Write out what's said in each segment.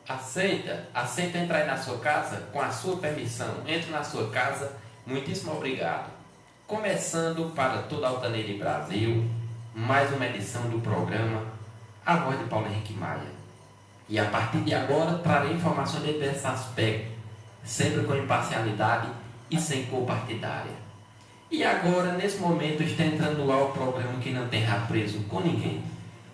Aceita entrar na sua casa com a sua permissão. Entre na sua casa, muitíssimo obrigado. Começando para toda a Altaneira e Brasil, mais uma edição do programa A Voz de Paulo Henrique Maia. E a partir de agora trarei informações de diversos aspectos, sempre com imparcialidade e sem cor partidária. E agora, nesse momento, está entrando lá o programa que não tem rabo preso com ninguém.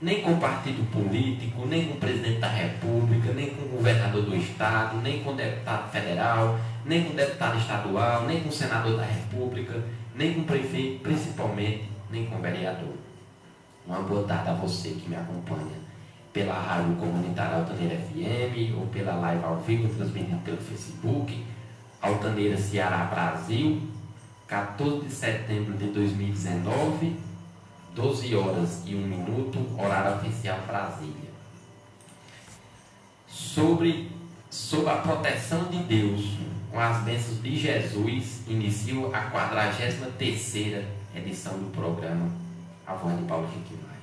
Nem com partido político, nem com o presidente da República, nem com o governador do estado, nem com o deputado federal, nem com o deputado estadual, nem com o senador da República, nem com o prefeito, principalmente, nem com o vereador. Uma boa tarde a você que me acompanha pela rádio comunitária Altaneira FM ou pela live ao vivo transmitida pelo Facebook, Altaneira Ceará Brasil, 14 de setembro de 2019, 12 horas e 1 minuto, horário oficial Brasília. Sobre a proteção de Deus, com as bênçãos de Jesus, inicio a 43ª edição do programa A Voz de Paulo Henrique Maia.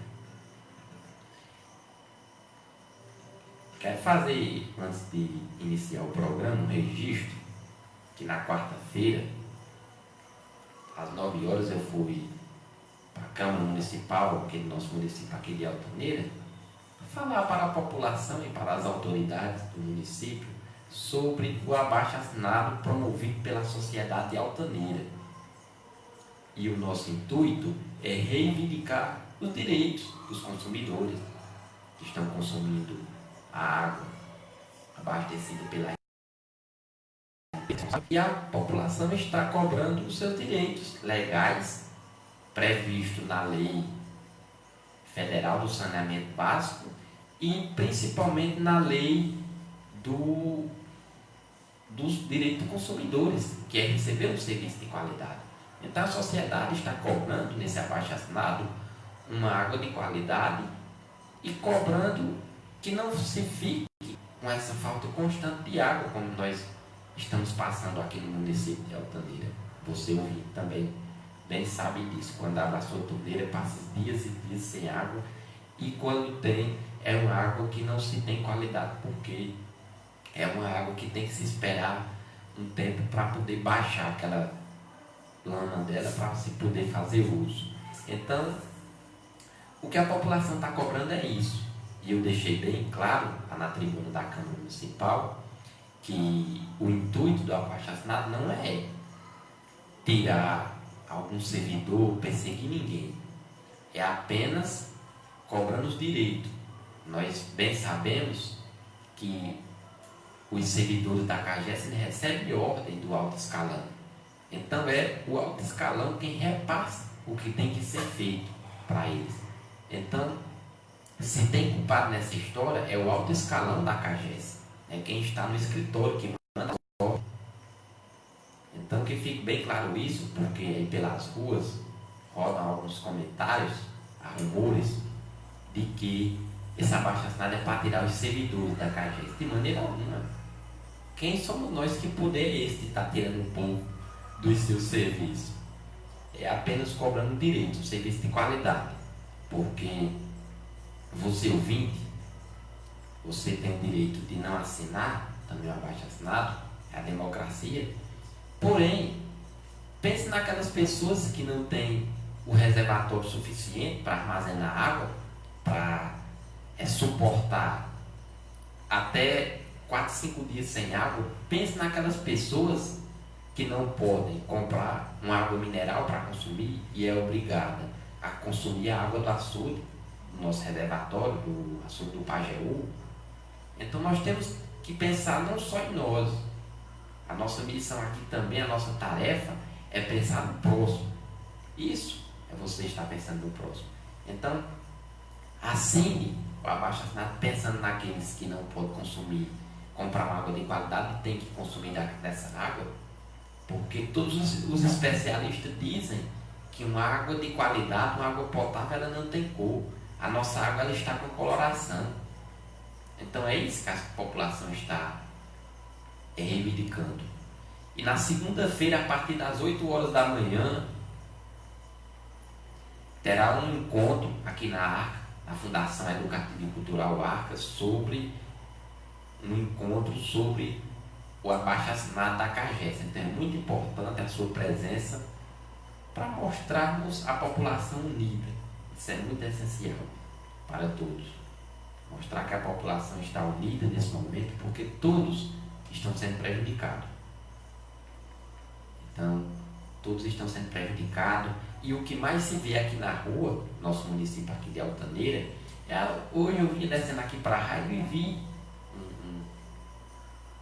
Quero fazer, antes de iniciar o programa, um registro, que na quarta-feira, às 9 horas, eu fui para a Câmara Municipal, aqui do nosso município aqui de Altaneira, falar para a população e para as autoridades do município sobre o abaixo-assinado promovido pela sociedade altaneira. E o nosso intuito é reivindicar os direitos dos consumidores que estão consumindo a água abastecida pela e a população está cobrando os seus direitos legais previsto na Lei Federal do Saneamento Básico e principalmente na Lei dos Direitos dos Consumidores, que é receber um serviço de qualidade. Então a sociedade está cobrando nesse abaixo-assinado uma água de qualidade e cobrando que não se fique com essa falta constante de água, como nós estamos passando aqui no município de Altaneira. Você ouvinte também bem sabe disso. Quando abre a sua torneira, passa dias e dias sem água, e quando tem, é uma água que não se tem qualidade, porque é uma água que tem que se esperar um tempo para poder baixar aquela lama dela, para se poder fazer uso. Então, o que a população está cobrando é isso. E eu deixei bem claro lá na tribuna da Câmara Municipal que o intuito do abaixo-assinado não é tirar algum servidor, perseguir ninguém. É apenas cobrando os direitos. Nós bem sabemos que os servidores da CAGES recebem ordem do alto escalão. Então é o alto escalão quem repassa o que tem que ser feito para eles. Então, se tem culpado nessa história, é o alto escalão da CAGES. É quem está no escritório que manda a ordem. Então que fique bem claro isso, porque aí pelas ruas rodam alguns comentários, rumores, de que esse abaixo-assinado é para tirar os servidores da CAGES. De maneira alguma. Quem somos nós que poder é esse de estar tirando um pouco dos seus serviços? É apenas cobrando direito, um serviço de qualidade. Porque você ouvinte, você tem o direito de não assinar, também o abaixo-assinado, é a democracia. Porém, pense naquelas pessoas que não têm o reservatório suficiente para armazenar água, para suportar até 4, 5 dias sem água. Pense naquelas pessoas que não podem comprar uma água mineral para consumir e é obrigada a consumir a água do açude, do nosso reservatório, do açude do Pajeú. Então nós temos que pensar não só em nós. A nossa missão aqui também, a nossa tarefa é pensar no próximo. Isso é você estar pensando no próximo. Então, assine o abaixo-assinado pensando naqueles que não podem consumir, comprar uma água de qualidade e tem que consumir dessa água, porque todos os especialistas dizem que uma água de qualidade, uma água potável, ela não tem cor. A nossa água ela está com coloração. Então é isso que a população está reivindicando. E na segunda-feira, a partir das 8 horas da manhã, terá um encontro aqui na Arca, na Fundação Educativa e Cultural Arca, sobre um encontro sobre o abaixo-assinado da CAGES. Então é muito importante a sua presença para mostrarmos a população unida. Isso é muito essencial para todos. Mostrar que a população está unida nesse momento, porque todos estão sendo prejudicados. Então, todos estão sendo prejudicados. E o que mais se vê aqui na rua, nosso município aqui de Altaneira, hoje eu vim descendo aqui para a rádio e vi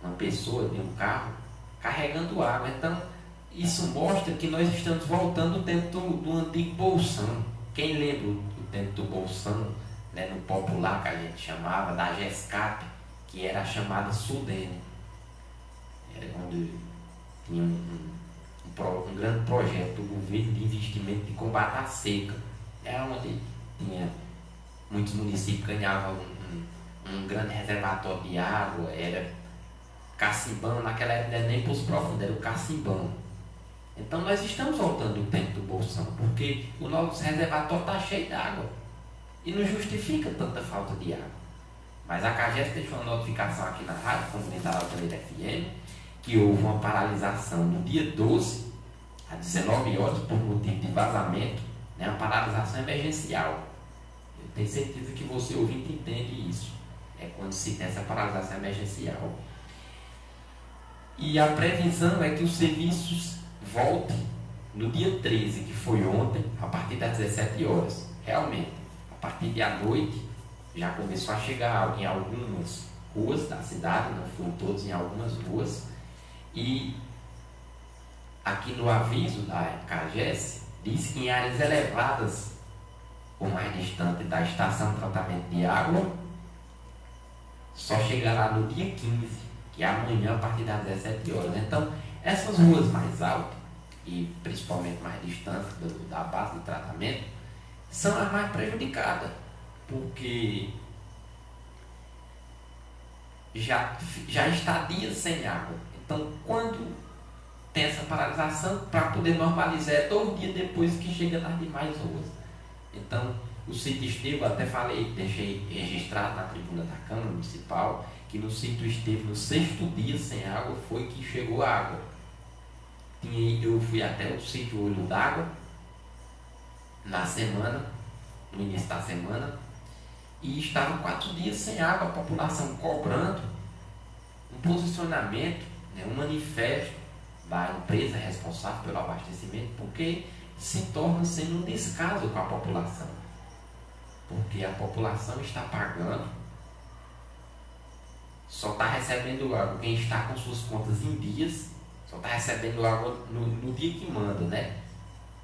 uma pessoa de um carro carregando água. Então, isso mostra que nós estamos voltando ao tempo do antigo bolsão. Quem lembra do tempo do bolsão, né, no popular que a gente chamava, da GESCAP, que era a chamada Sudene. Era onde tinha um grande projeto do governo de investimento de combate à seca. Era onde tinha muitos municípios ganhavam um grande reservatório de água, era cacimbão, naquela época não era nem poço profundo, era o cacimbão. Então nós estamos voltando o tempo do bolsão, porque o nosso reservatório está cheio de água e não justifica tanta falta de água. Mas a CAGES deixou uma notificação aqui na rádio comunitária Altaneira FM que houve uma paralisação no dia 12 às 19 horas por motivo de vazamento, né, uma paralisação emergencial. Eu tenho certeza que você ouvinte entende isso. É quando se tem essa paralisação emergencial. E a previsão é que os serviços voltem no dia 13, que foi ontem, a partir das 17 horas. Realmente, a partir de à noite, já começou a chegar água em algumas ruas da cidade, não foram todos, em algumas ruas. E aqui no aviso da CAGES, diz que em áreas elevadas ou mais distante da estação de tratamento de água, só chegará no dia 15, que é amanhã a partir das 17 horas. Então, essas ruas mais altas, e principalmente mais distantes da base de tratamento, são as mais prejudicadas, porque já está dias sem água. Então, quando tem essa paralisação, para poder normalizar, é 2 dias depois que chega nas demais ruas. Então, o sítio Esteve, até falei, deixei registrado na tribuna da Câmara Municipal, que no sítio Esteve, no 6º dia sem água, foi que chegou a água. Eu fui até o sítio Olho d'Água, na semana, no início da semana, e estavam 4 dias sem água, a população cobrando um posicionamento, né, um manifesto da empresa responsável pelo abastecimento, porque se torna sendo um descaso com a população. Porque a população está pagando, só está recebendo água quem está com suas contas em dias, só está recebendo água no dia que manda, né?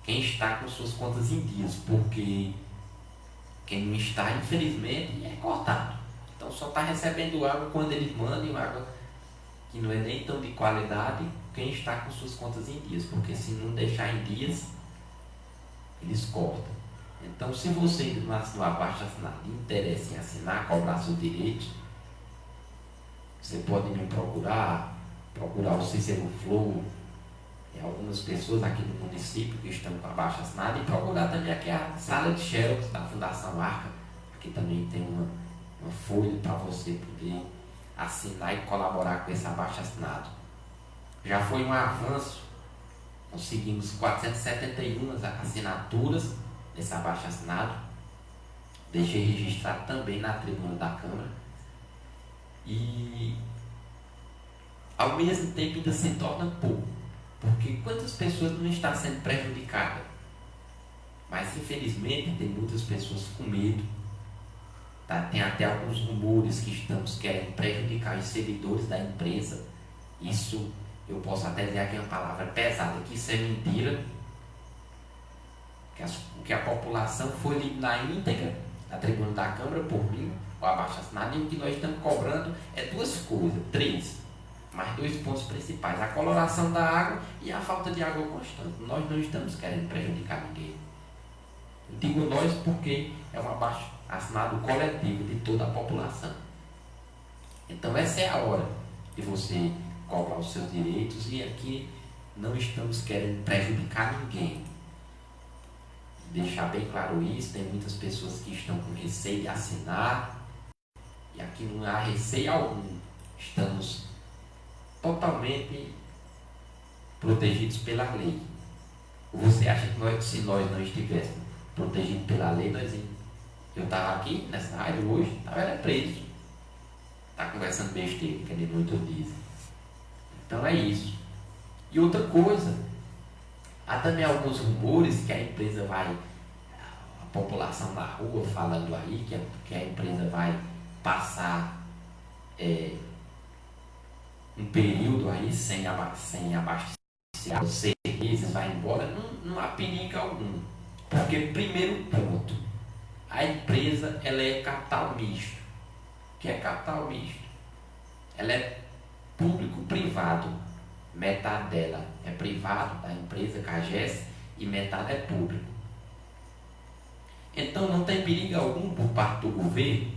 Quem está com suas contas em dias, porque quem não está, infelizmente, é cortado. Então só está recebendo água quando eles mandam, água que não é nem tão de qualidade, quem está com suas contas em dias, porque se não deixar em dias, eles cortam. Então, se você ainda não assinou abaixo assinado e interessa em assinar, cobrar seus direitos, você pode me procurar o Cícero Flow, algumas pessoas aqui do município que estão com abaixo assinado, e procurar também aqui a sala de xerox da Fundação Arca. Aqui também tem uma folha para você poder assinar e colaborar com esse abaixo assinado. Já foi um avanço, conseguimos 471 assinaturas desse abaixo assinado. Deixei registrado também na tribuna da Câmara. E ao mesmo tempo ainda se torna pouco, porque quantas pessoas não estão sendo prejudicadas? Mas infelizmente tem muitas pessoas com medo. Tá? Tem até alguns rumores que estamos querendo prejudicar os servidores da empresa. Isso eu posso até dizer aqui uma palavra pesada, que isso é mentira. O que a população foi lido na íntegra na tribuna da Câmara por mim, o abaixo assinado, e o que nós estamos cobrando é 2 coisas, 3, mas 2 pontos principais: a coloração da água e a falta de água constante. Nós não estamos querendo prejudicar ninguém. Eu digo nós porque é um abaixo assinado coletivo de toda a população. Então essa é a hora de você cobrar os seus direitos, e aqui não estamos querendo prejudicar ninguém. Deixar bem claro isso, tem muitas pessoas que estão com receio de assinar, e aqui não há receio algum. estamos totalmente protegidos pela lei. Você acha que se nós não estivéssemos protegidos pela lei, eu estava aqui nessa área hoje, estava preso. Está conversando besteira, que ele muito diz. Então é isso. E outra coisa, há também alguns rumores que a empresa vai, a população na rua falando aí, que a empresa vai passar um período aí sem abastecer, 6 meses, vai embora, não há perigo algum. Porque, primeiro ponto, a empresa ela é capital misto. O que é capital misto? Ela é público-privado. Metade dela é privado, da empresa CAGES, e metade é público. Então não tem perigo algum por parte do governo.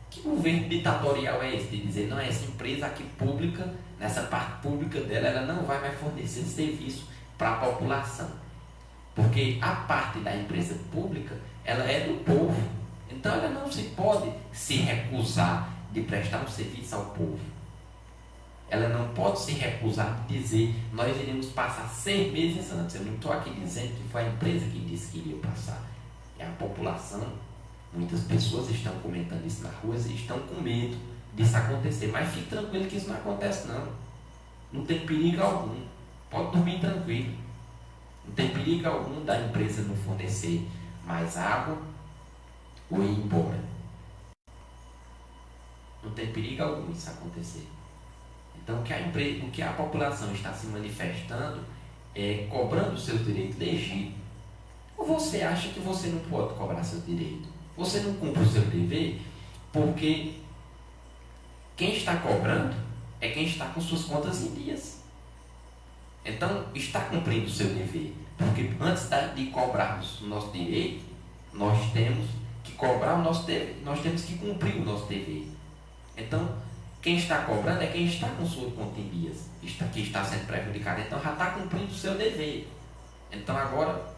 Que governo ditatorial é esse? De dizer, não, essa empresa aqui pública, nessa parte pública dela, ela não vai mais fornecer serviço para a população. Porque a parte da empresa pública, ela é do povo. Então ela não se pode se recusar de prestar um serviço ao povo. Ela não pode se recusar de dizer, nós iremos passar 6 meses antes. Eu não estou aqui dizendo que foi a empresa que disse que iria passar. É a população. Muitas pessoas estão comentando isso na rua e estão com medo disso acontecer. Mas fique tranquilo que isso não acontece não. Não tem perigo algum. Pode dormir tranquilo. Não tem perigo algum da empresa não fornecer mais água ou ir embora. Não tem perigo algum isso acontecer. Então, o que a população está se manifestando é cobrando seus direitos legítimos. Ou você acha que você não pode cobrar seus direitos? Você não cumpre o seu dever porque quem está cobrando é quem está com suas contas em dias. Então, está cumprindo o seu dever. Porque antes de cobrarmos o nosso direito, nós temos que cobrar o nosso dever, nós temos que cumprir o nosso dever. Então, quem está cobrando é quem está com sua conta em dias, que está sendo prejudicado. Então, já está cumprindo o seu dever. Então, agora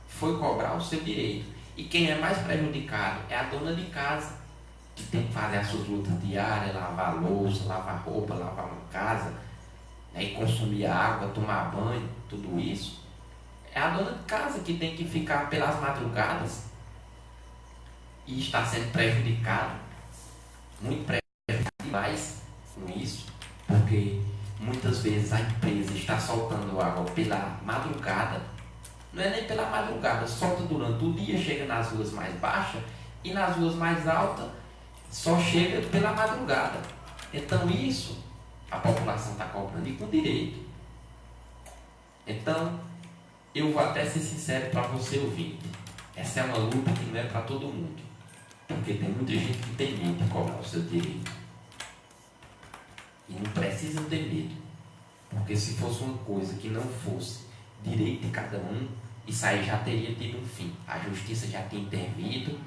foi cobrar o seu direito. E quem é mais prejudicado é a dona de casa, que tem que fazer as suas lutas diárias, lavar louça, lavar roupa, lavar uma casa, né, e consumir água, tomar banho, tudo isso. É a dona de casa que tem que ficar pelas madrugadas e está sendo prejudicado, muito prejudicado demais com isso, porque muitas vezes a empresa está soltando água pela madrugada. Não é nem pela madrugada, solta durante o dia, chega nas ruas mais baixas e nas ruas mais altas só chega pela madrugada. Então isso a população está cobrando e com direito. Então eu vou até ser sincero para você ouvinte, essa é uma luta que não é para todo mundo, porque tem muita gente que tem medo de cobrar o seu direito e não precisa ter medo, porque se fosse uma coisa que não fosse direito de cada um, isso aí já teria tido um fim. A justiça já tinha intervido,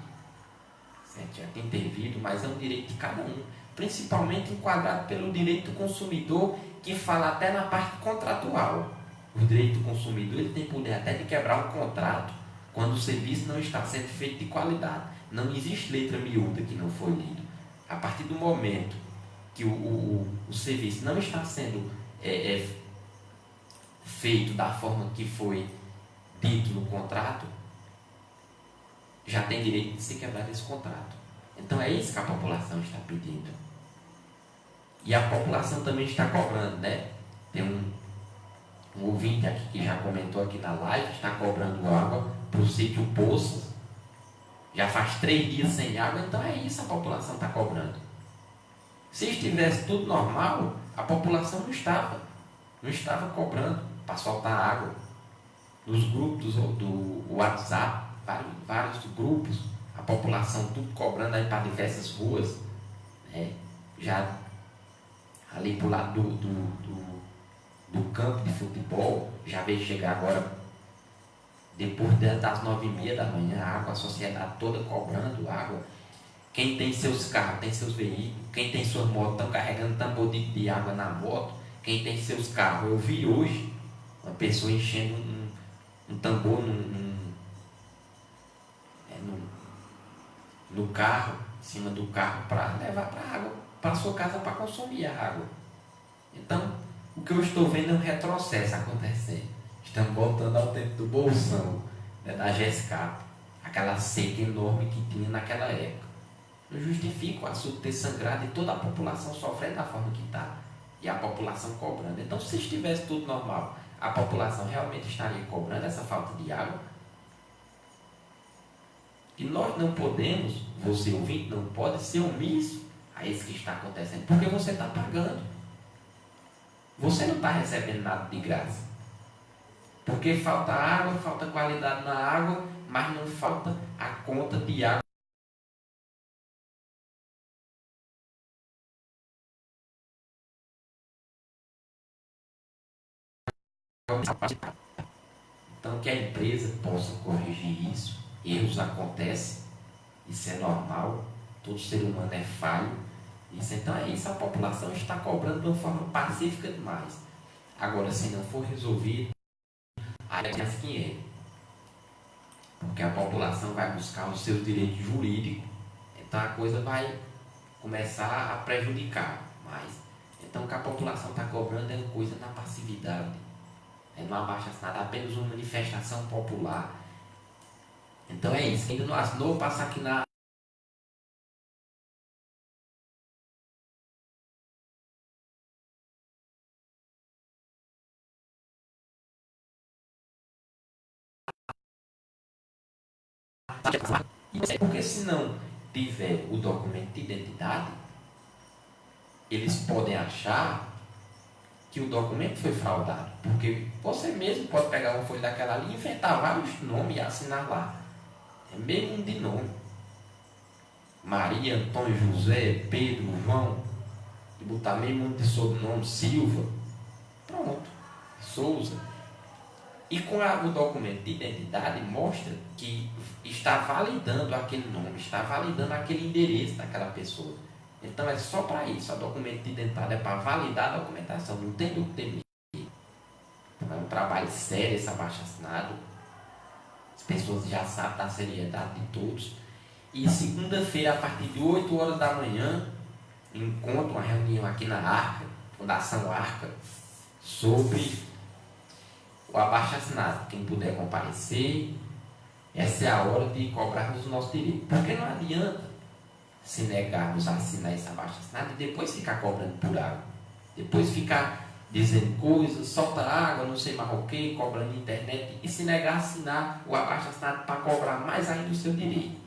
certo? Já tinha intervido, mas é um direito de cada um, principalmente enquadrado pelo direito do consumidor, que fala até na parte contratual. O direito do consumidor ele tem poder até de quebrar um contrato quando o serviço não está sendo feito de qualidade. Não existe letra miúda que não foi lida. A partir do momento que o serviço não está sendo feito da forma que foi dito no contrato, já tem direito de se quebrar esse contrato. Então é isso que a população está pedindo. E a população também está cobrando, né? Tem um ouvinte aqui que já comentou aqui na live, está cobrando água para o sítio Poços. Já faz 3 dias sem água, então é isso a população está cobrando. Se estivesse tudo normal, a população não estava cobrando para soltar água. Nos grupos do WhatsApp, vários grupos, a população tudo cobrando aí para diversas ruas, né? Já ali para o lado do campo de futebol, já veio chegar agora, depois das 9h30 da manhã, a água, a sociedade toda cobrando água. Quem tem seus carros, tem seus veículos, quem tem suas motos, estão carregando tambor de água na moto. Quem tem seus carros, eu vi hoje uma pessoa enchendo um tambor no carro, em cima do carro, para levar para a água para a sua casa para consumir a água. Então, o que eu estou vendo é um retrocesso acontecendo. Estamos voltando ao tempo do bolsão, né, da GESCAP, aquela seca enorme que tinha naquela época. Não justifica o açude ter sangrado e toda a população sofrendo da forma que está. E a população cobrando. Então, se estivesse tudo normal, a população realmente estaria cobrando essa falta de água. E nós não podemos, você ouvinte, não pode ser omisso a isso que está acontecendo, porque você está pagando. Você não está recebendo nada de graça. Porque falta água, falta qualidade na água, mas não falta a conta de água. Então, que a empresa possa corrigir isso. Erros acontecem, isso é normal, todo ser humano é falho. Isso, então é isso, a população está cobrando de uma forma pacífica demais. Agora, se não for resolvido, aí é 500. Porque a população vai buscar os seus direitos jurídicos, então a coisa vai começar a prejudicar mais. Então, o que a população está cobrando é uma coisa na passividade. É não abaixo-assinado, apenas uma manifestação popular. Então é isso, quem ainda não assinou, passa aqui na porque se não tiver o documento de identidade, eles podem achar que o documento foi fraudado, porque você mesmo pode pegar uma folha daquela ali, inventar vários nomes e assinar lá. É mesmo de nome. Maria, Antônio, José, Pedro, João, e botar mesmo de sobrenome, Silva. Pronto. Souza. E com o documento de identidade mostra que está validando aquele nome, está validando aquele endereço daquela pessoa. Então é só para isso. O documento de identidade é para validar a documentação, não tem do que ter. Então é um trabalho sério esse abaixo-assinado. As pessoas já sabem da seriedade de todos. E segunda-feira, a partir de 8 horas da manhã, encontro uma reunião aqui na Arca, Fundação Arca, sobre o abaixo-assinado. Quem puder comparecer, essa é a hora de cobrarmos o nosso direito. Porque não adianta se negarmos a assinar esse abaixo-assinado e depois ficar cobrando por água. Depois ficar dizendo coisas, solta água, não sei mais o que, cobrando internet, e se negar a assinar o abaixo-assinado para cobrar mais ainda o seu direito.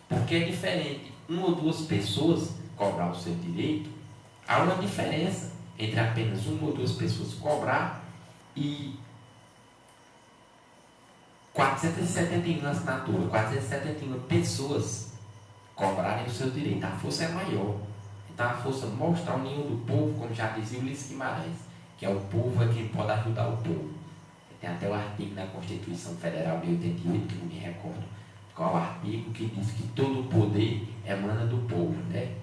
Porque é diferente uma ou duas pessoas cobrar o seu direito, há uma diferença entre apenas uma ou duas pessoas cobrar e 471 assinaturas, 471 pessoas cobrarem o seu direito. A força é maior. Então a força mostra a união do povo, como já dizia Ulisses Guimarães, que é o povo é quem pode ajudar o povo. Tem até o artigo na Constituição Federal de 88, que não me recordo qual artigo, que diz que todo o poder emana do povo, né?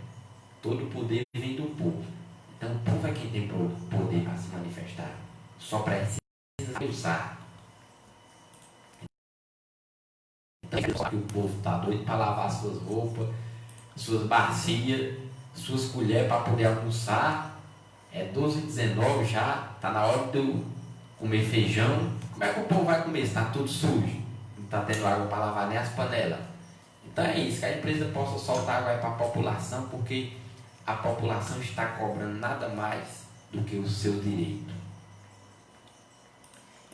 Todo o poder vem do povo. Então o povo é quem tem poder para se manifestar. Só precisa usar. Então que o povo está doido para lavar suas roupas, suas bacias, suas colheres para poder almoçar. É 12h19 já, está na hora de eu comer feijão. Como é que o povo vai comer? Está tudo sujo. Não está tendo água para lavar nem as panelas. Então é isso, que a empresa possa soltar água para a população, porque a população está cobrando nada mais do que o seu direito.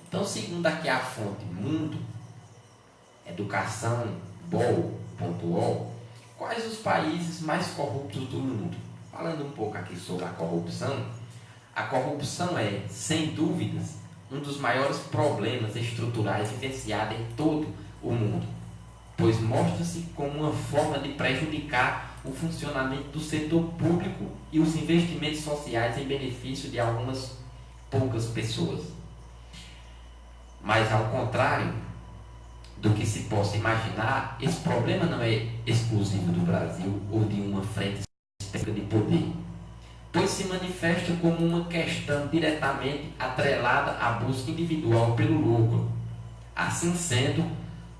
Então, segundo aqui a fonte Mundo, educação.bol.org, quais os países mais corruptos do mundo? Falando um pouco aqui sobre a corrupção é, sem dúvidas, um dos maiores problemas estruturais vivenciados em todo o mundo, pois mostra-se como uma forma de prejudicar o funcionamento do setor público e os investimentos sociais em benefício de algumas poucas pessoas. Mas, ao contrário do que se possa imaginar, esse problema não é exclusivo do Brasil ou de uma frente específica de poder, pois se manifesta como uma questão diretamente atrelada à busca individual pelo lucro. Assim sendo,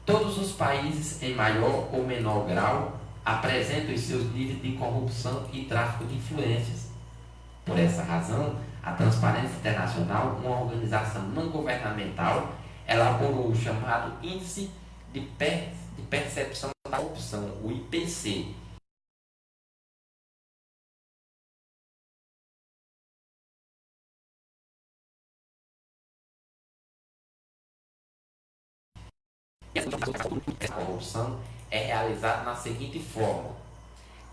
todos os países, em maior ou menor grau, apresentam os seus níveis de corrupção e tráfico de influências. Por essa razão, a Transparência Internacional, uma organização não governamental, elaborou o chamado Índice de Percepção da Corrupção, o IPC. A corrupção é realizada na seguinte forma: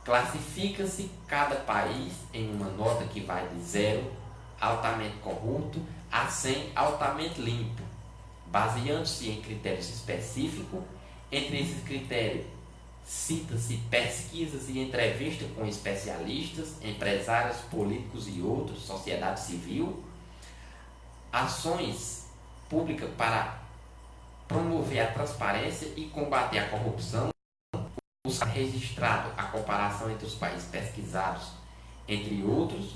classifica-se cada país em uma nota que vai de 0, altamente corrupto, a 100, altamente limpo, baseando-se em critérios específicos. Entre esses critérios, cita-se pesquisas e entrevistas com especialistas, empresários, políticos e outros, sociedade civil, ações públicas para promover a transparência e combater a corrupção. Registrado a comparação entre os países pesquisados, entre outros.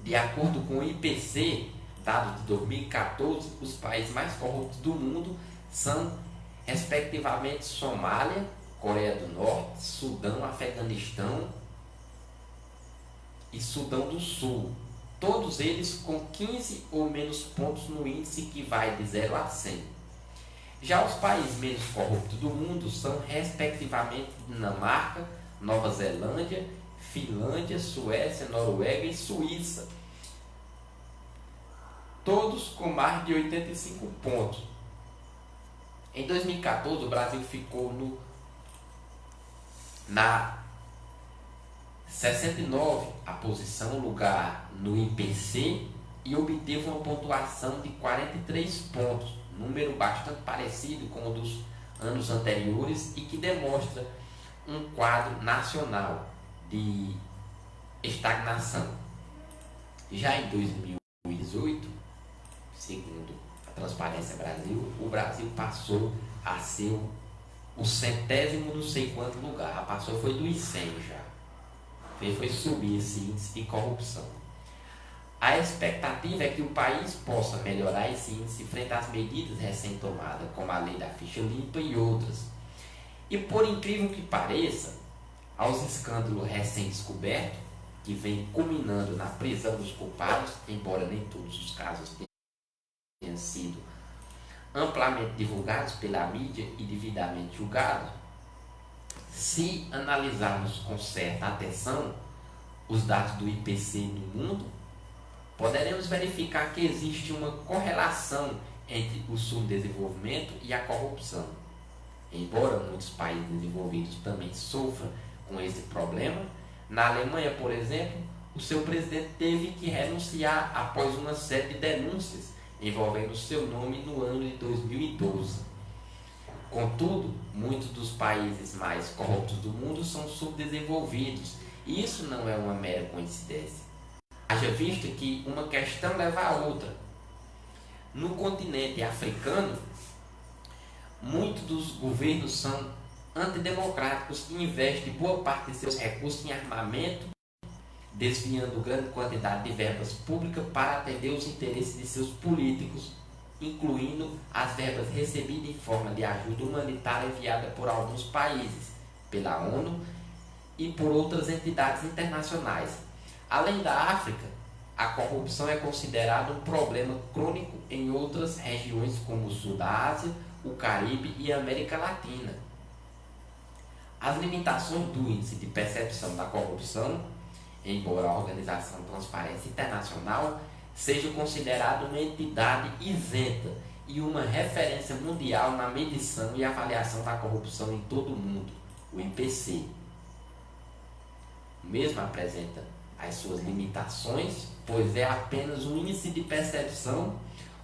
De acordo com o IPC, dados de 2014, os países mais corruptos do mundo são, respectivamente, Somália, Coreia do Norte, Sudão, Afeganistão e Sudão do Sul. Todos eles com 15 ou menos pontos no índice que vai de 0 a 100. Já os países menos corruptos do mundo são, respectivamente, Dinamarca, Nova Zelândia, Finlândia, Suécia, Noruega e Suíça. Todos com mais de 85 pontos. Em 2014, o Brasil ficou na 69 a posição, lugar no IPC, e obteve uma pontuação de 43 pontos. Número bastante parecido com o dos anos anteriores e que demonstra um quadro nacional de estagnação. Já em 2018, segundo a Transparência Brasil, o Brasil passou a ser o 100º não sei quanto lugar. Passou, foi dos 100 já. Foi subir esse índice de corrupção. A expectativa é que o país possa melhorar esse índice frente às medidas recém-tomadas, como a lei da ficha limpa e outras. E por incrível que pareça, aos escândalos recém-descobertos, que vem culminando na prisão dos culpados, embora nem todos os casos tenham sido amplamente divulgados pela mídia e devidamente julgados, se analisarmos com certa atenção os dados do IPC no mundo, poderemos verificar que existe uma correlação entre o subdesenvolvimento e a corrupção. Embora muitos países desenvolvidos também sofram com esse problema, na Alemanha, por exemplo, o seu presidente teve que renunciar após uma série de denúncias envolvendo seu nome no ano de 2012. Contudo, muitos dos países mais corruptos do mundo são subdesenvolvidos, e isso não é uma mera coincidência. Haja vista que uma questão leva a outra. No continente africano, muitos dos governos são antidemocráticos e investem boa parte de seus recursos em armamento, desviando grande quantidade de verbas públicas para atender os interesses de seus políticos, incluindo as verbas recebidas em forma de ajuda humanitária enviada por alguns países, pela ONU e por outras entidades internacionais. Além da África, a corrupção é considerada um problema crônico em outras regiões como o Sul da Ásia, o Caribe e a América Latina. As limitações do índice de percepção da corrupção, embora a Organização Transparência Internacional seja considerada uma entidade isenta e uma referência mundial na medição e avaliação da corrupção em todo o mundo, o IPC. O mesmo apresenta as suas limitações, pois é apenas um índice de percepção,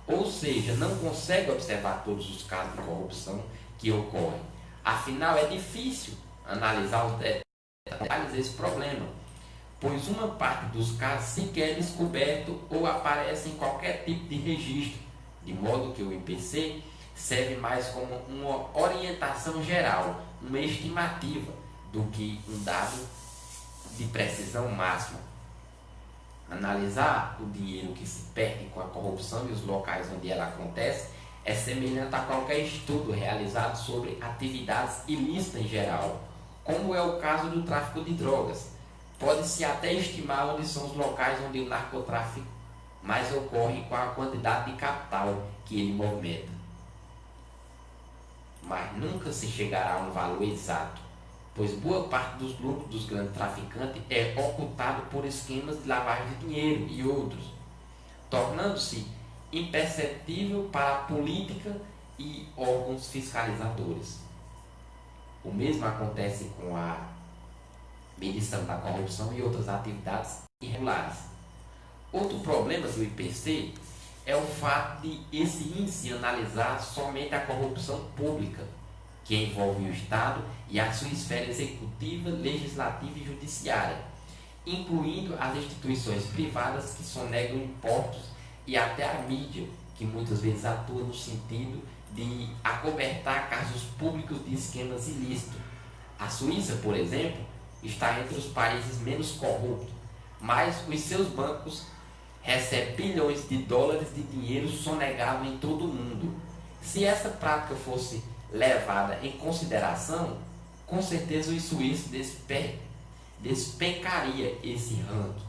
ou seja, não consegue observar todos os casos de corrupção que ocorrem. Afinal, é difícil analisar os detalhes desse problema, pois uma parte dos casos sequer é descoberto ou aparece em qualquer tipo de registro, de modo que o IPC serve mais como uma orientação geral, uma estimativa, do que um dado de precisão máxima. Analisar o dinheiro que se perde com a corrupção e os locais onde ela acontece é semelhante a qualquer estudo realizado sobre atividades ilícitas em geral, como é o caso do tráfico de drogas. Pode-se até estimar onde são os locais onde o narcotráfico mais ocorre com a quantidade de capital que ele movimenta. Mas nunca se chegará a um valor exato, pois boa parte dos lucros dos grandes traficantes é ocultado por esquemas de lavagem de dinheiro e outros, tornando-se imperceptível para a política e órgãos fiscalizadores. O mesmo acontece com a medição da corrupção e outras atividades irregulares. Outro problema do IPC é o fato de esse índice analisar somente a corrupção pública, que envolve o Estado e a sua esfera executiva, legislativa e judiciária, incluindo as instituições privadas que sonegam impostos e até a mídia, que muitas vezes atua no sentido de acobertar casos públicos de esquemas ilícitos. A Suíça, por exemplo, está entre os países menos corruptos, mas os seus bancos recebem bilhões de dólares de dinheiro sonegado em todo o mundo. Se essa prática fosse levada em consideração, com certeza os suíços despencaria esse ranking.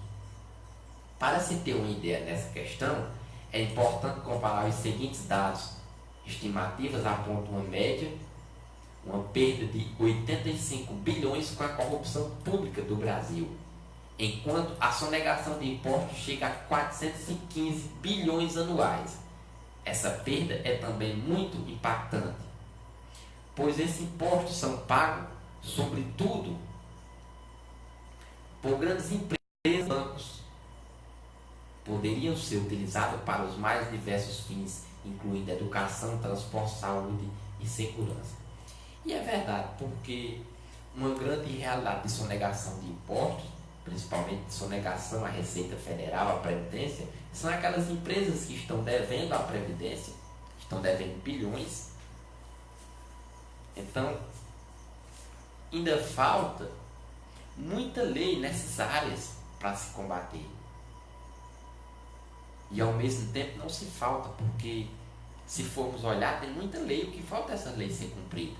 Para se ter uma ideia nessa questão, é importante comparar os seguintes dados. Estimativas apontam uma perda de 85 bilhões com a corrupção pública do Brasil, enquanto a sonegação de impostos chega a 415 bilhões anuais. Essa perda é também muito impactante, pois esses impostos são pagos, sobretudo, por grandes empresas e bancos. Poderiam ser utilizados para os mais diversos fins, incluindo educação, transporte, saúde e segurança. E é verdade, porque uma grande realidade de sonegação de impostos, principalmente de sonegação à Receita Federal, à Previdência, são aquelas empresas que estão devendo à Previdência, estão devendo bilhões. Então, ainda falta muita lei nessas áreas para se combater. E ao mesmo tempo não se falta, porque se formos olhar, tem muita lei, o que falta é essa lei ser cumprida.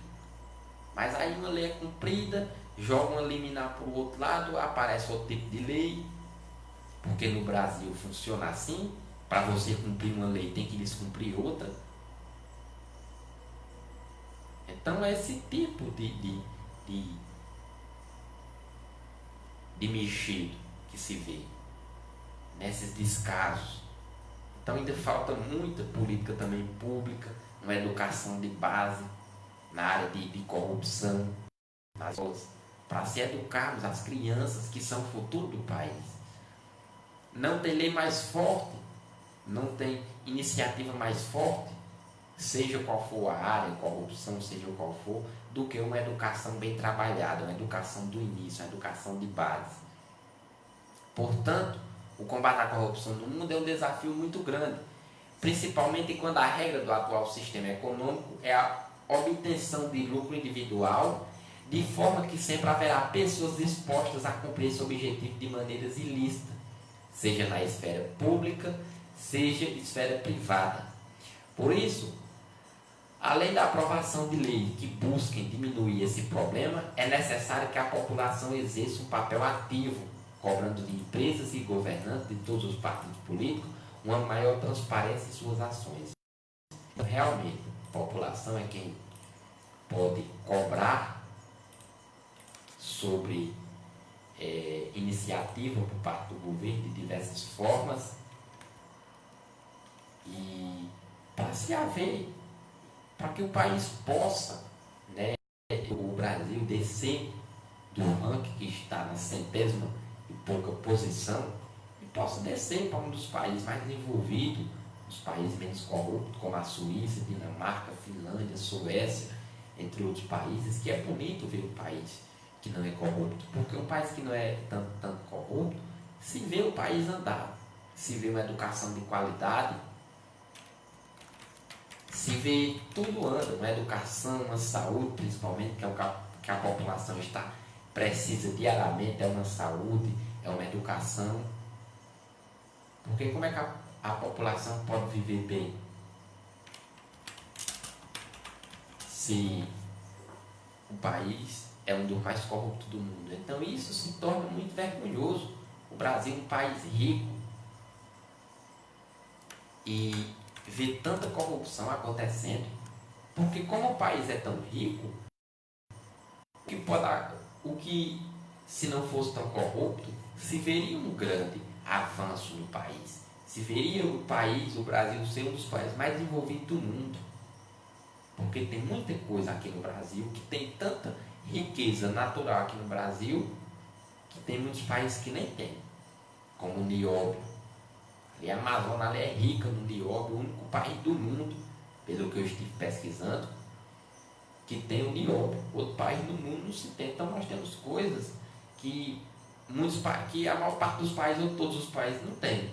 Mas aí uma lei é cumprida, joga uma liminar para o outro lado, aparece outro tipo de lei, porque no Brasil funciona assim, para você cumprir uma lei tem que descumprir outra. Então é esse tipo de mexido que se vê nesses descasos. Então ainda falta muita política também pública, uma educação de base na área de corrupção, nas escolas, para se educarmos as crianças que são o futuro do país. Não tem lei mais forte, não tem iniciativa mais forte, seja qual for a área, corrupção, seja qual for, do que uma educação bem trabalhada, uma educação do início, uma educação de base. Portanto, o combate à corrupção no mundo é um desafio muito grande, principalmente quando a regra do atual sistema econômico é a obtenção de lucro individual, de forma que sempre haverá pessoas dispostas a cumprir esse objetivo de maneiras ilícitas, seja na esfera pública, seja na esfera privada. Por isso, além da aprovação de leis que busquem diminuir esse problema, é necessário que a população exerça um papel ativo, cobrando de empresas e governantes de todos os partidos políticos uma maior transparência em suas ações. Realmente, a população é quem pode cobrar sobre iniciativa por parte do governo de diversas formas e para se haver, para que o país possa, o Brasil descer do ranking que está na centésima e pouca posição e possa descer para um dos países mais desenvolvidos, os países menos corruptos, como a Suíça, Dinamarca, Finlândia, Suécia, entre outros países, que é bonito ver um país que não é corrupto, porque um país que não é tanto corrupto, se vê o país andar, se vê uma educação de qualidade, se vê tudo anda, uma educação, uma saúde, principalmente, que é o que a população precisa diariamente, é uma saúde, é uma educação. Porque como é que a população pode viver bem se o país é um dos mais corruptos do mundo. Então isso se torna muito vergonhoso. O Brasil é um país rico e ver tanta corrupção acontecendo, porque como o país é tão rico, o que se não fosse tão corrupto, se veria um grande avanço no país, se veria o país, o Brasil, ser um dos países mais desenvolvidos do mundo, porque tem muita coisa aqui no Brasil, que tem tanta riqueza natural aqui no Brasil, que tem muitos países que nem tem, como o nióbio. Ali a Amazônia ali é rica no nióbio, o único país do mundo, pelo que eu estive pesquisando, que tem o nióbio. Outro país do mundo não se tem. Então nós temos coisas que que a maior parte dos países ou todos os países não tem.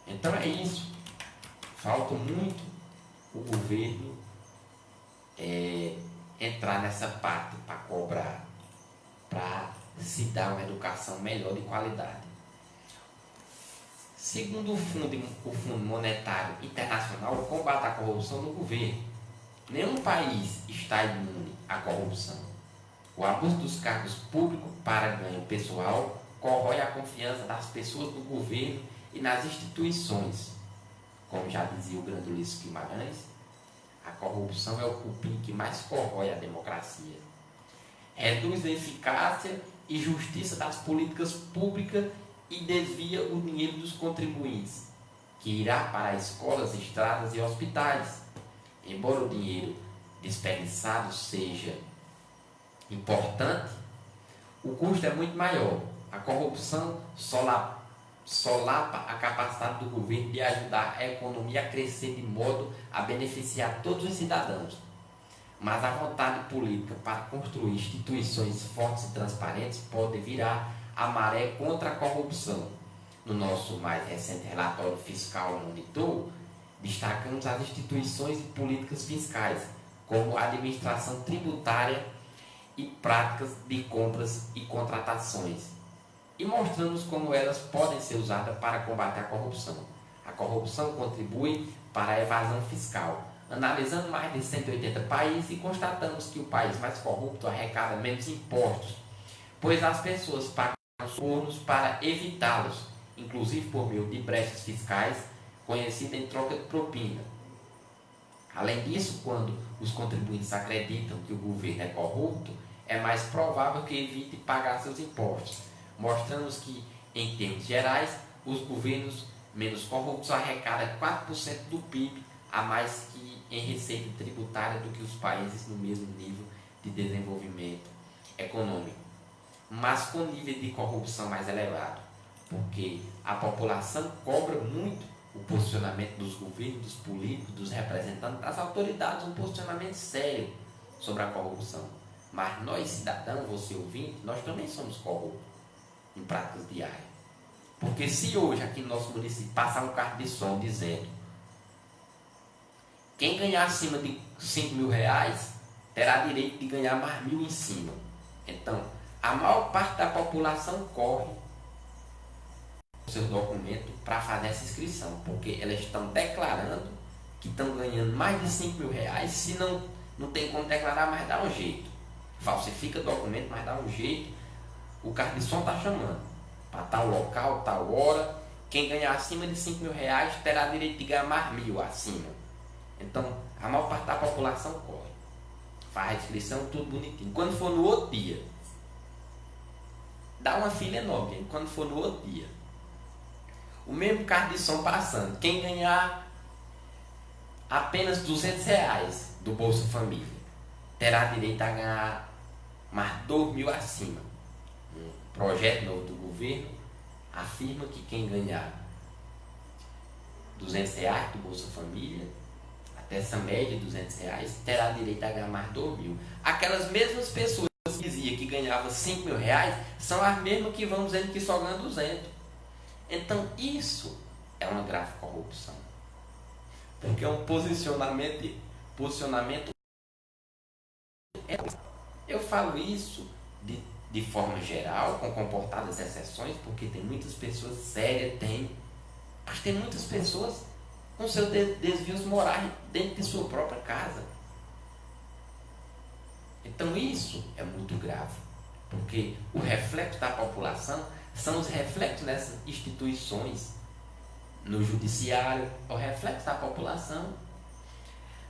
Então é isso. Falta muito o governo entrar nessa parte para cobrar, para se dar uma educação melhor de qualidade. Segundo o Fundo Monetário Internacional, o combate à corrupção no governo. Nenhum país está imune à corrupção. O abuso dos cargos públicos para ganho pessoal corrói a confiança das pessoas no governo e nas instituições. Como já dizia o grande Ulisses Guimarães, a corrupção é o cupim que mais corrói a democracia. Reduz a eficácia e justiça das políticas públicas e desvia o dinheiro dos contribuintes, que irá para escolas, estradas e hospitais. Embora o dinheiro desperdiçado seja importante, o custo é muito maior. A corrupção solapa a capacidade do governo de ajudar a economia a crescer de modo a beneficiar todos os cidadãos. Mas a vontade política para construir instituições fortes e transparentes pode virar a maré contra a corrupção. No nosso mais recente relatório fiscal Monitor, destacamos as instituições e políticas fiscais, como a administração tributária e práticas de compras e contratações, e mostramos como elas podem ser usadas para combater a corrupção. A corrupção contribui para a evasão fiscal. Analisando mais de 180 países e constatamos que o país mais corrupto arrecada menos impostos, pois as pessoas pagam subornos para evitá-los, inclusive por meio de brechas fiscais, conhecida em troca de propina. Além disso, quando os contribuintes acreditam que o governo é corrupto, é mais provável que evite pagar seus impostos. Mostramos que, em termos gerais, os governos menos corruptos arrecadam 4% do PIB a mais que em receita tributária do que os países no mesmo nível de desenvolvimento econômico, mas com nível de corrupção mais elevado, porque a população cobra muito o posicionamento dos governos, dos políticos, dos representantes, das autoridades, um posicionamento sério sobre a corrupção. Mas nós, cidadãos, você ouvinte, nós também somos corruptos em práticas diárias. Porque se hoje aqui no nosso município passar um carro de som dizendo quem ganhar acima de 5 mil reais terá direito de ganhar mais 1.000 em cima. Então, a maior parte da população corre seus documentos para fazer essa inscrição, porque elas estão declarando que estão ganhando mais de 5 mil reais. Se não tem como declarar, mas dá um jeito. Falsifica o documento, mas dá um jeito. O carro de som está chamando para tal local, tal hora. Quem ganhar acima de 5 mil reais terá direito de ganhar mais 1.000 acima. Então, a maior parte da população corre. Faz a inscrição, tudo bonitinho. Quando for no outro dia, dá uma fila enorme. Quando for no outro dia, o mesmo carro de som passando. Quem ganhar apenas 200 reais do Bolsa Família terá direito a ganhar mais 2.000 acima. Um projeto novo do governo afirma que quem ganhar 200 reais do Bolsa Família, até essa média de 200 reais, terá direito a ganhar mais 2.000. Aquelas mesmas pessoas que diziam que ganhavam 5 mil reais são as mesmas que vão dizendo que só ganham 200. Então isso é uma grave corrupção, porque é um posicionamento. Eu falo isso de forma geral, com comportadas exceções, porque tem muitas pessoas sérias, mas tem muitas pessoas com seus desvios morais dentro de sua própria casa. Então isso é muito grave, porque o reflexo da população são os reflexos nessas instituições, no judiciário, é o reflexo da população,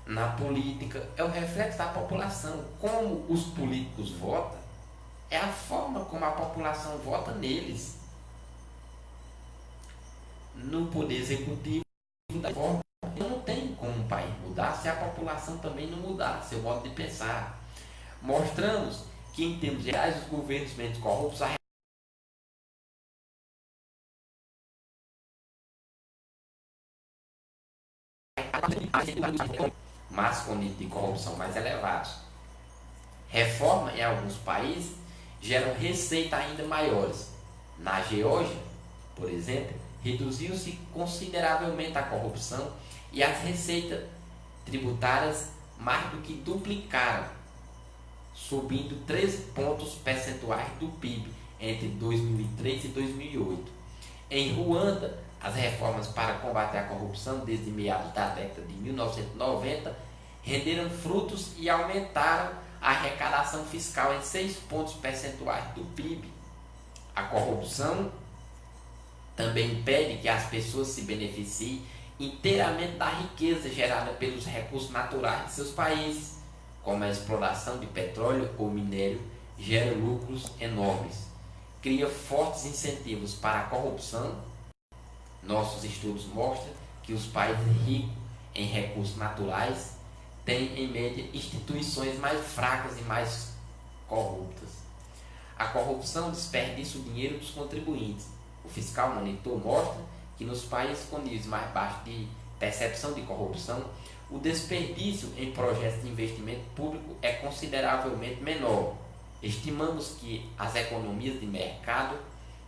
na política, é o reflexo da população. Como os políticos votam, é a forma como a população vota neles. No poder executivo, da forma, não tem como um país mudar se a população também não mudar seu modo de pensar. Mostramos que, em termos gerais, os governos menos corruptos mas com nível de corrupção mais elevados. Reforma em alguns países geram receita ainda maiores. Na Geórgia, por exemplo, reduziu-se consideravelmente a corrupção e as receitas tributárias mais do que duplicaram, subindo 13 pontos percentuais do PIB entre 2003 e 2008. Em Ruanda, as reformas para combater a corrupção desde meados da década de 1990 renderam frutos e aumentaram a arrecadação fiscal em 6 pontos percentuais do PIB. A corrupção também impede que as pessoas se beneficiem inteiramente da riqueza gerada pelos recursos naturais de seus países, como a exploração de petróleo ou minério, gera lucros enormes. Cria fortes incentivos para a corrupção. Nossos estudos mostram que os países ricos em recursos naturais têm, em média, instituições mais fracas e mais corruptas. A corrupção desperdiça o dinheiro dos contribuintes. O Fiscal Monitor mostra que nos países com níveis mais baixos de percepção de corrupção, o desperdício em projetos de investimento público é consideravelmente menor. Estimamos que as economias de mercado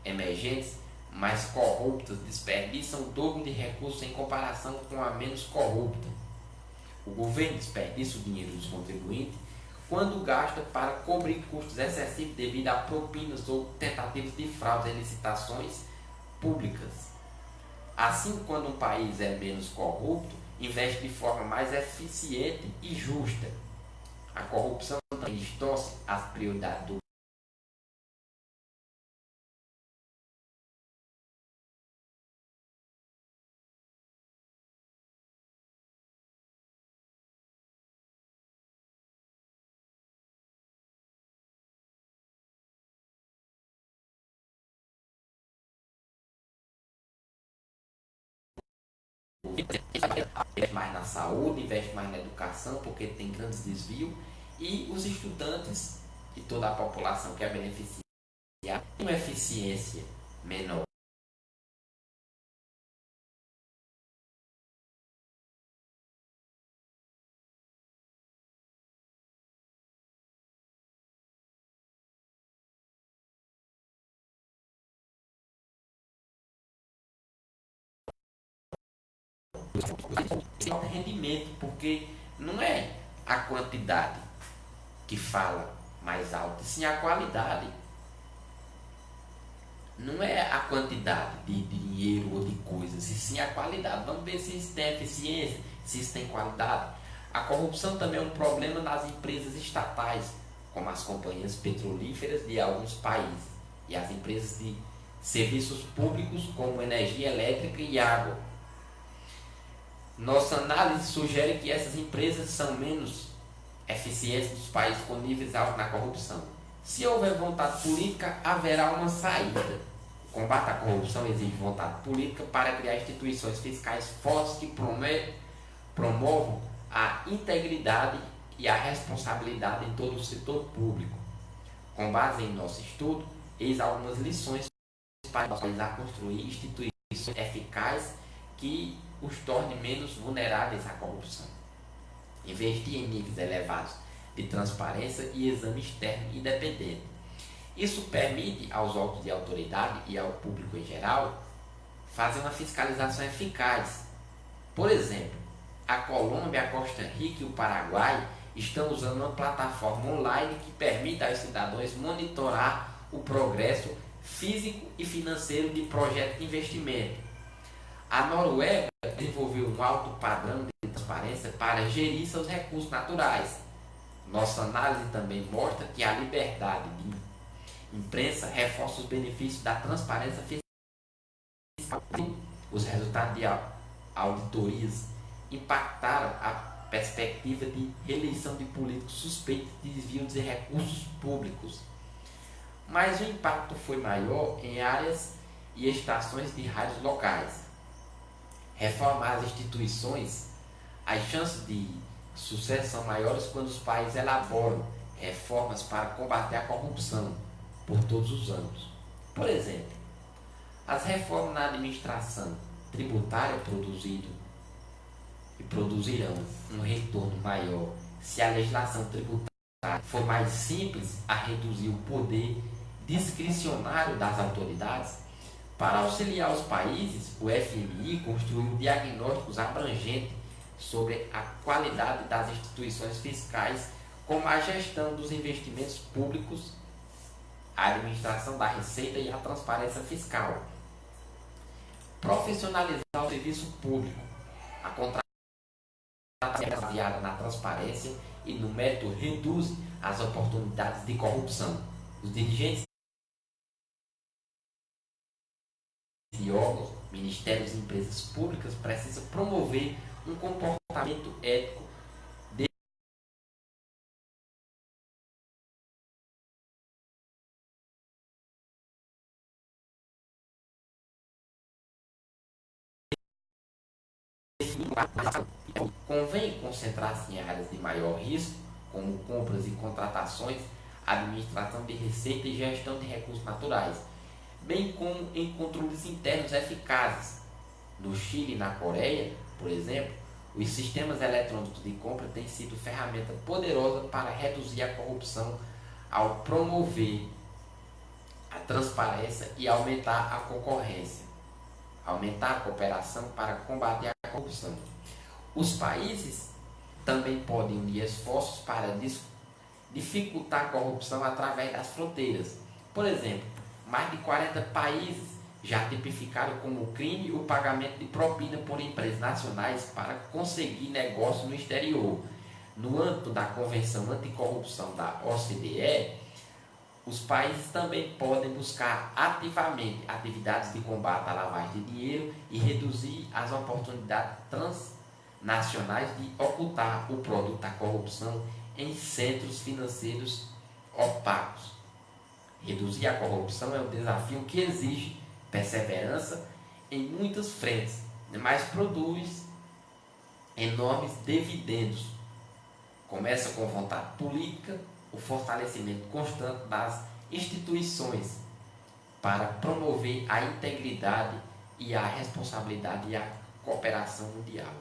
emergentes mais corruptas desperdiçam o dobro de recursos em comparação com a menos corrupta. O governo desperdiça o dinheiro dos contribuintes quando gasta para cobrir custos excessivos devido a propinas ou tentativas de fraude em licitações públicas. Assim, quando um país é menos corrupto, investe de forma mais eficiente e justa. A corrupção também distorce as prioridades do investe mais na saúde, investe mais na educação, porque tem grandes desvios, e os estudantes e toda a população que é beneficiada tem uma eficiência menor. Alto rendimento, porque não é a quantidade que fala mais alto, sim a qualidade. Não é a quantidade de dinheiro ou de coisas, e sim a qualidade. Vamos ver se isso tem eficiência, se isso tem qualidade. A corrupção também é um problema nas empresas estatais, como as companhias petrolíferas de alguns países e as empresas de serviços públicos como energia elétrica e água. Nossa análise sugere que essas empresas são menos eficientes dos países com níveis altos na corrupção. Se houver vontade política, haverá uma saída. O combate à corrupção exige vontade política para criar instituições fiscais fortes que promovam a integridade e a responsabilidade em todo o setor público. Com base em nosso estudo, eis algumas lições para a construir instituições eficazes que os torne menos vulneráveis à corrupção. Investir em níveis elevados de transparência e exame externo independente. Isso permite aos órgãos de autoridade e ao público em geral fazer uma fiscalização eficaz. Por exemplo, a Colômbia, a Costa Rica e o Paraguai estão usando uma plataforma online que permite aos cidadãos monitorar o progresso físico e financeiro de projetos de investimento. A Noruega desenvolveu um alto padrão de transparência para gerir seus recursos naturais. Nossa análise também mostra que a liberdade de imprensa reforça os benefícios da transparência fiscal. Os resultados de auditorias impactaram a perspectiva de reeleição de políticos suspeitos de desvio de recursos públicos. Mas o impacto foi maior em áreas e estações de rádios locais. Reformar as instituições, as chances de sucesso são maiores quando os países elaboram reformas para combater a corrupção por todos os âmbitos. Por exemplo, as reformas na administração tributária produzirão um retorno maior se a legislação tributária for mais simples a reduzir o poder discricionário das autoridades. Para auxiliar os países, o FMI construiu diagnósticos abrangentes sobre a qualidade das instituições fiscais, como a gestão dos investimentos públicos, a administração da receita e a transparência fiscal. Profissionalizar o serviço público. A contratação baseada na transparência e no mérito reduz as oportunidades de corrupção. Os dirigentes de órgãos, ministérios e empresas públicas precisam promover um comportamento ético convém concentrar-se em áreas de maior risco, como compras e contratações, administração de receita e gestão de recursos naturais, bem como em controles internos eficazes. No Chile e na Coreia, por exemplo, os sistemas eletrônicos de compra têm sido ferramenta poderosa para reduzir a corrupção ao promover a transparência e aumentar a concorrência, aumentar a cooperação para combater a corrupção. Os países também podem unir esforços para dificultar a corrupção através das fronteiras. Por exemplo, mais de 40 países já tipificaram como crime o pagamento de propina por empresas nacionais para conseguir negócio no exterior. No âmbito da Convenção Anticorrupção da OCDE, os países também podem buscar ativamente atividades de combate à lavagem de dinheiro e reduzir as oportunidades transnacionais de ocultar o produto da corrupção em centros financeiros opacos. Reduzir a corrupção é um desafio que exige perseverança em muitas frentes, mas produz enormes dividendos. Começa com vontade política, o fortalecimento constante das instituições para promover a integridade e a responsabilidade e a cooperação mundial.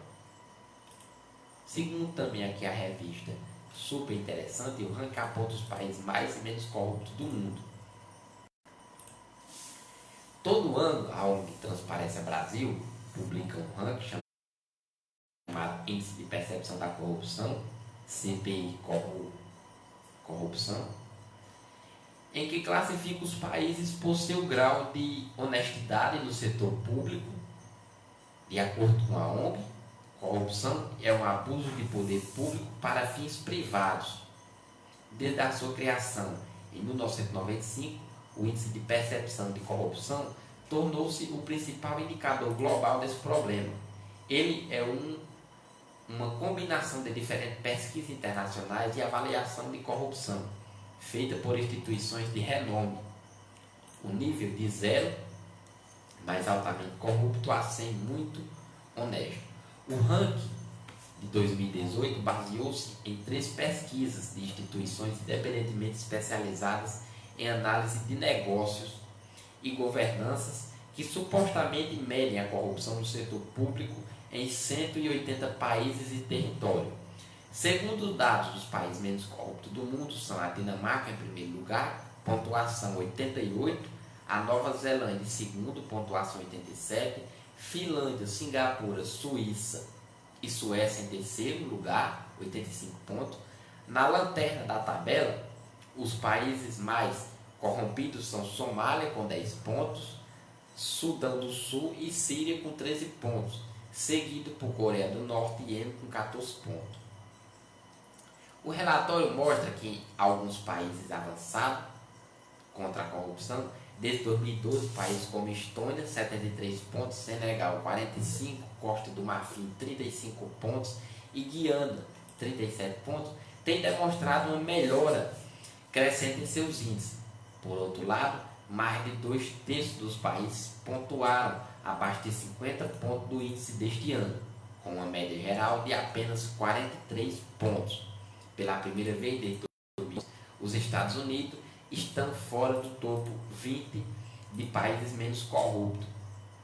Segundo também aqui a revista super interessante, o ranking aponta os países mais e menos corruptos do mundo. Todo ano, a ONG Transparência Brasil publica um ranking chamado Índice de Percepção da Corrupção, CPI Corrupção, em que classifica os países por seu grau de honestidade no setor público. De acordo com a ONG, corrupção é um abuso de poder público para fins privados. Desde a sua criação em 1995, o índice de percepção de corrupção tornou-se o principal indicador global desse problema. Ele é uma combinação de diferentes pesquisas internacionais de avaliação de corrupção, feita por instituições de renome. O nível de 0, mais altamente corrupto, a 100, muito honesto. O ranking de 2018 baseou-se em 3 pesquisas de instituições independentemente especializadas em análise de negócios e governanças que supostamente medem a corrupção no setor público em 180 países e territórios. Segundo os dados dos países menos corruptos do mundo, são a Dinamarca em primeiro lugar, pontuação 88, a Nova Zelândia em segundo, pontuação 87, Finlândia, Singapura, Suíça e Suécia em terceiro lugar, 85 pontos. Na lanterna da tabela, os países mais corrompidos são Somália com 10 pontos, Sudão do Sul e Síria com 13 pontos, seguido por Coreia do Norte e Iêmen com 14 pontos. O relatório mostra que alguns países avançados contra a corrupção, desde 2012, países como Estônia, 73 pontos, Senegal, 45, Costa do Marfim, 35 pontos e Guiana, 37 pontos, têm demonstrado uma melhora crescente em seus índices. Por outro lado, mais de 2/3 dos países pontuaram abaixo de 50 pontos do índice deste ano, com uma média geral de apenas 43 pontos. Pela primeira vez desde 2000, os Estados Unidos estão fora do topo 20 de países menos corruptos.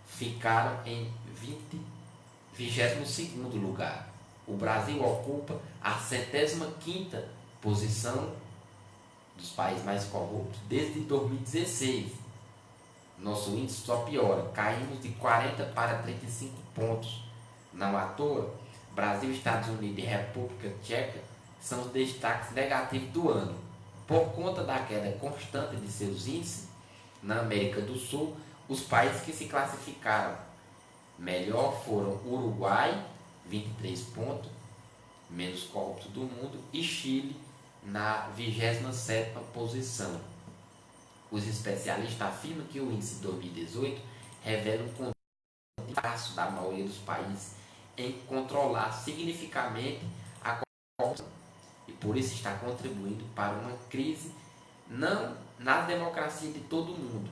Ficaram em 22º lugar. O Brasil ocupa a 75ª posição dos países mais corruptos desde 2016. Nosso índice só piora, caímos de 40 para 35 pontos. Não à toa, Brasil, Estados Unidos e República Tcheca são os destaques negativos do ano. Por conta da queda constante de seus índices, na América do Sul, os países que se classificaram melhor foram Uruguai, 23 pontos, menos corrupto do mundo, e Chile, na 27ª posição. Os especialistas afirmam que o índice de 2018 revela um contraste da maioria dos países em controlar significativamente a corrupção e por isso está contribuindo para uma crise não na democracia de todo o mundo.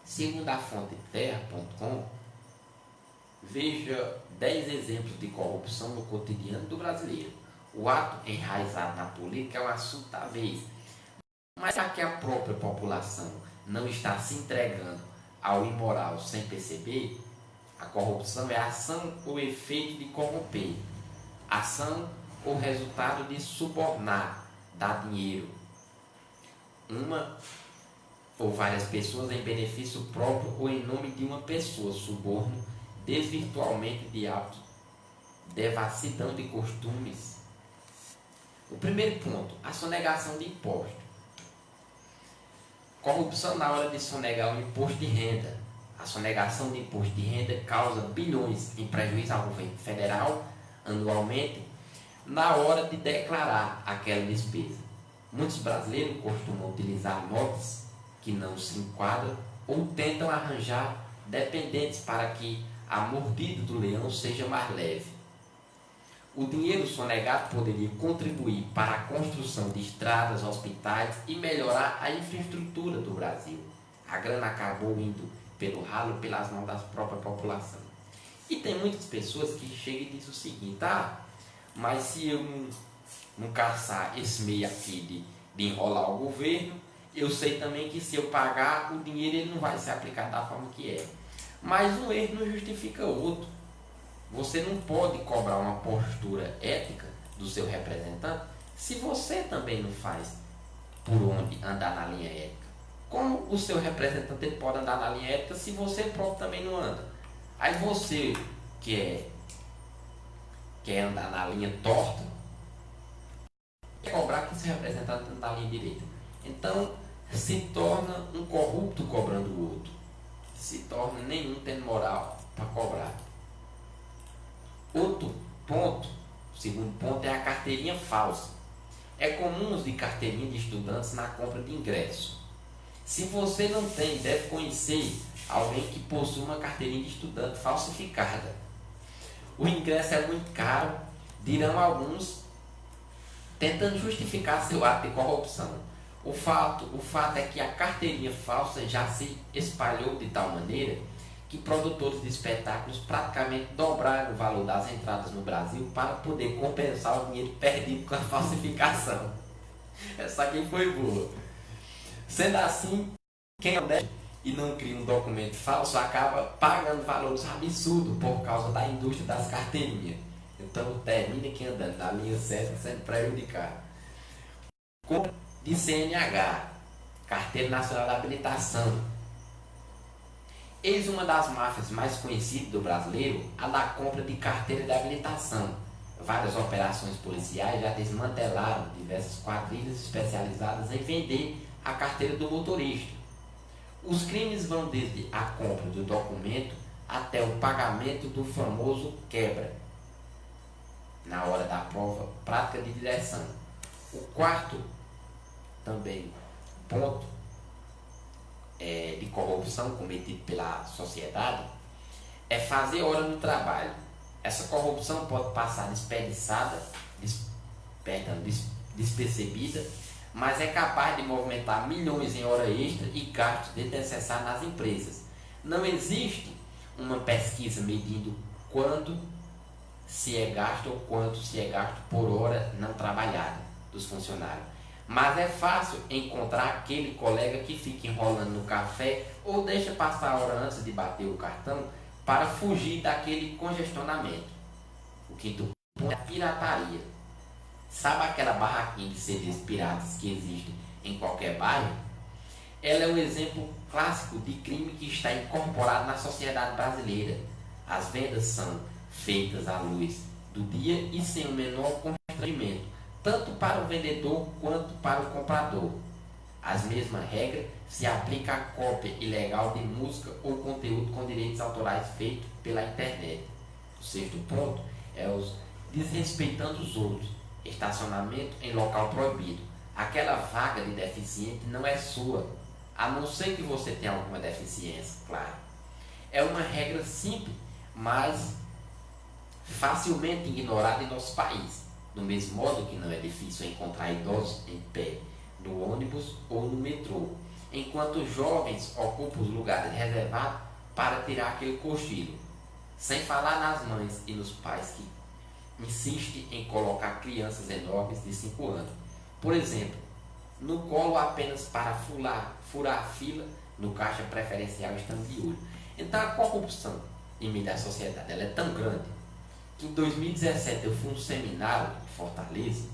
Segundo a fonte terra.com, veja 10 exemplos de corrupção no cotidiano do brasileiro. O ato enraizado na política é um assunto da vez, mas já que a própria população não está se entregando ao imoral sem perceber, a corrupção é a ação ou efeito de corromper, ação ou resultado de subornar, dar dinheiro, uma ou várias pessoas em benefício próprio ou em nome de uma pessoa, suborno, desvirtualmente de hábitos, devassidão de costumes. O primeiro ponto, a sonegação de impostos. Corrupção na hora de sonegar o imposto de renda. A sonegação de imposto de renda causa bilhões em prejuízo ao governo federal anualmente na hora de declarar aquela despesa. Muitos brasileiros costumam utilizar notas que não se enquadram ou tentam arranjar dependentes para que a mordida do leão seja mais leve. O dinheiro sonegado poderia contribuir para a construção de estradas, hospitais e melhorar a infraestrutura do Brasil. A grana acabou indo pelo ralo, pelas mãos da própria população. E tem muitas pessoas que chegam e dizem o seguinte: mas se eu não caçar esse meio aqui de enrolar o governo, eu sei também que se eu pagar, o dinheiro ele não vai ser aplicado da forma que é. Mas um erro não justifica outro. Você não pode cobrar uma postura ética do seu representante se você também não faz por onde andar na linha ética. Como o seu representante ele pode andar na linha ética se você próprio também não anda? Aí você quer andar na linha torta, quer cobrar que seu representante anda na linha direita. Então se torna um corrupto cobrando o outro. Se torna nenhum tendo moral para cobrar. Outro ponto, o segundo ponto, é a carteirinha falsa. É comum uso de carteirinha de estudantes na compra de ingresso. Se você não tem, deve conhecer alguém que possui uma carteirinha de estudante falsificada. O ingresso é muito caro, dirão alguns, tentando justificar seu ato de corrupção. O fato é que a carteirinha falsa já se espalhou de tal maneira que produtores de espetáculos praticamente dobraram o valor das entradas no Brasil para poder compensar o dinheiro perdido com a falsificação. Essa aqui foi boa. Sendo assim, quem é honesto e não cria um documento falso acaba pagando valores absurdos por causa da indústria das carteirinhas. Então termina aqui andando na linha certa sendo prejudicado. Compra de CNH, Carteira Nacional de Habilitação. Eis uma das máfias mais conhecidas do brasileiro, a da compra de carteira de habilitação. Várias operações policiais já desmantelaram diversas quadrilhas especializadas em vender a carteira do motorista. Os crimes vão desde a compra do documento até o pagamento do famoso quebra. na hora da prova prática de direção. O quarto também ponto de corrupção cometido pela sociedade é fazer hora no trabalho. Essa corrupção pode passar despercebida, mas é capaz de movimentar milhões em hora extra e gastos desnecessários nas empresas. Não existe uma pesquisa medindo quando se é gasto ou quanto se é gasto por hora não trabalhada dos funcionários. Mas é fácil encontrar aquele colega que fica enrolando no café ou deixa passar a hora antes de bater o cartão para fugir daquele congestionamento. O quinto ponto é a pirataria. Sabe aquela barraquinha de CDs piratas que existe em qualquer bairro? Ela é um exemplo clássico de crime que está incorporado na sociedade brasileira. As vendas são feitas à luz do dia e sem o menor constrangimento, tanto para o vendedor quanto para o comprador. As mesmas regras se aplicam à cópia ilegal de música ou conteúdo com direitos autorais feito pela internet. O sexto ponto é os desrespeitando os outros. Estacionamento em local proibido. Aquela vaga de deficiente não é sua, a não ser que você tenha alguma deficiência, claro. É uma regra simples, mas facilmente ignorada em nosso país. Do mesmo modo que não é difícil encontrar idosos em pé no ônibus ou no metrô, enquanto os jovens ocupam os lugares reservados para tirar aquele cochilo. Sem falar nas mães e nos pais que insistem em colocar crianças enormes de 5 anos, por exemplo, no colo apenas para furar a fila no caixa preferencial estando de olho. Então a corrupção em meio da sociedade ela é tão grande que em 2017 eu fui um seminário em Fortaleza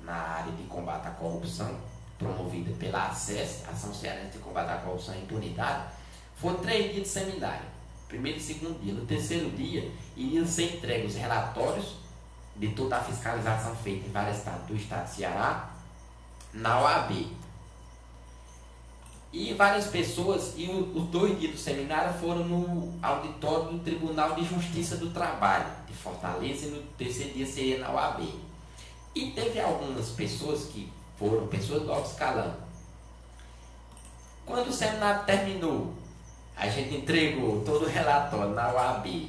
na área de combate à corrupção, promovida pela ACES, Ação Cearense de Combate à Corrupção e Impunidade. Foram 3 dias de seminário, primeiro e segundo dia. No terceiro dia iriam ser entregues os relatórios de toda a fiscalização feita em vários estados do estado de Ceará na OAB. E várias pessoas, e os 2 dias do seminário foram no auditório do Tribunal de Justiça do Trabalho de Fortaleza, e no terceiro dia seria na OAB. E teve algumas pessoas que foram pessoas do alto escalão. Quando o seminário terminou, a gente entregou todo o relatório na OAB,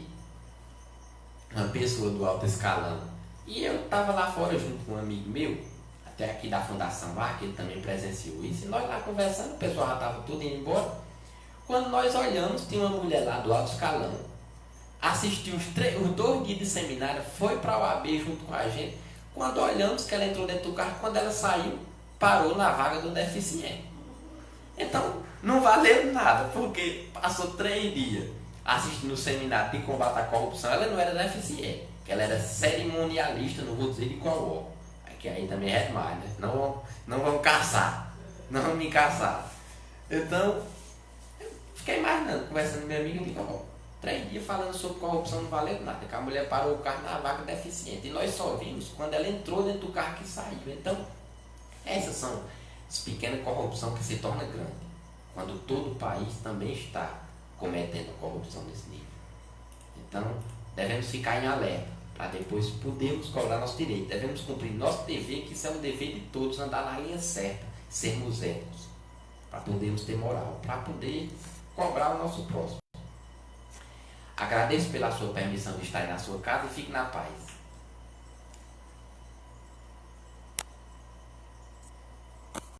uma pessoa do alto escalão. E eu estava lá fora junto com um amigo meu, até aqui da Fundação VAR, que ele também presenciou isso, e nós lá conversando, o pessoal já estava tudo indo embora. Quando nós olhamos, tinha uma mulher lá do alto escalão, assistiu os 2 dias de seminário, foi para a OAB junto com a gente. Quando olhamos que ela entrou dentro do carro, quando ela saiu, parou na vaga do deficiente. Então, não valeu nada, porque passou 3 dias assistindo o seminário de combate à corrupção. Ela não era deficiente, ela era cerimonialista, não vou dizer de qual órgão, que aí também é demais, né? Não vão caçar, não vão me caçar. Então, eu fiquei imaginando, conversando com minha amiga, eu digo, 3 dias falando sobre corrupção não valeu nada, que a mulher parou o carro na vaga deficiente, e nós só vimos quando ela entrou dentro do carro que saiu. Então, essas são as pequenas corrupções que se tornam grandes, quando todo o país também está cometendo corrupção nesse nível. Então, devemos ficar em alerta, para depois podermos cobrar nosso direito. Devemos cumprir nosso dever, que isso é um dever de todos, andar na linha certa, sermos éticos, para podermos ter moral, para poder cobrar o nosso próximo. Agradeço pela sua permissão de estar aí na sua casa e fique na paz.